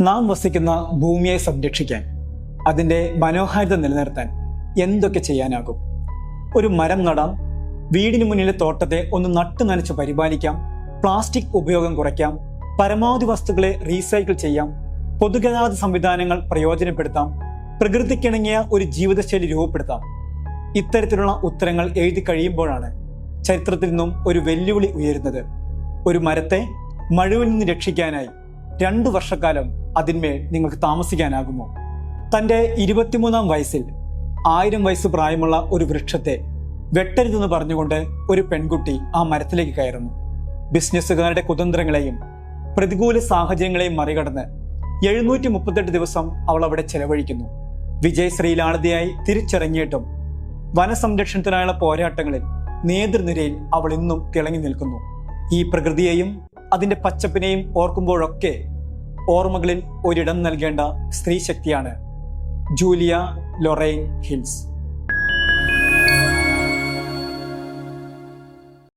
നാം വസിക്കുന്ന ഭൂമിയെ സംരക്ഷിക്കാൻ, അതിൻ്റെ മനോഹാരിത നിലനിർത്താൻ എന്തൊക്കെ ചെയ്യാനാകും? ഒരു മരം നടാം, വീടിന് മുന്നിലെ തോട്ടത്തെ ഒന്ന് നട്ടു നനച്ച് പരിപാലിക്കാം, പ്ലാസ്റ്റിക് ഉപയോഗം കുറയ്ക്കാം, പരമാവധി വസ്തുക്കളെ റീസൈക്കിൾ ചെയ്യാം, പൊതുഗതാഗത സംവിധാനങ്ങൾ പ്രയോജനപ്പെടുത്താം, പ്രകൃതിക്കിണങ്ങിയ ഒരു ജീവിതശൈലി രൂപപ്പെടുത്താം. ഇത്തരത്തിലുള്ള ഉത്തരങ്ങൾ എഴുതി കഴിയുമ്പോഴാണ് ചരിത്രത്തിൽ നിന്നും ഒരു വെല്ലുവിളി ഉയരുന്നത്. ഒരു മരത്തെ മഴവിൽ നിന്ന് രക്ഷിക്കാനായി 2 വർഷക്കാലം അതിന്മേൽ നിങ്ങൾക്ക് താമസിക്കാനാകുമോ? തൻ്റെ 23-ാം വയസ്സിൽ 1000 വയസ്സ് പ്രായമുള്ള ഒരു വൃക്ഷത്തെ വെട്ടരുതെന്ന് പറഞ്ഞുകൊണ്ട് ഒരു പെൺകുട്ടി ആ മരത്തിലേക്ക് കയറുന്നു. ബിസിനസ്സുകാരുടെ കുതന്ത്രങ്ങളെയും പ്രതികൂല സാഹചര്യങ്ങളെയും മറികടന്ന് 738 ദിവസം അവൾ അവിടെ ചെലവഴിക്കുന്നു. വിജയശ്രീലാളിതയായി തിരിച്ചിറങ്ങിയിട്ടും വനസംരക്ഷണത്തിനായുള്ള പോരാട്ടങ്ങളിൽ നേതൃനിരയിൽ അവൾ ഇന്നും തിളങ്ങി നിൽക്കുന്നു. ഈ പ്രകൃതിയെയും അതിൻ്റെ പച്ചപ്പിനെയും ഓർക്കുമ്പോഴൊക്കെ ഓർമ്മകളിൽ ഒരിടം നൽകേണ്ട സ്ത്രീ ശക്തിയാണ് ജൂലിയ ലൊറൈൻ ഹിൽസ്.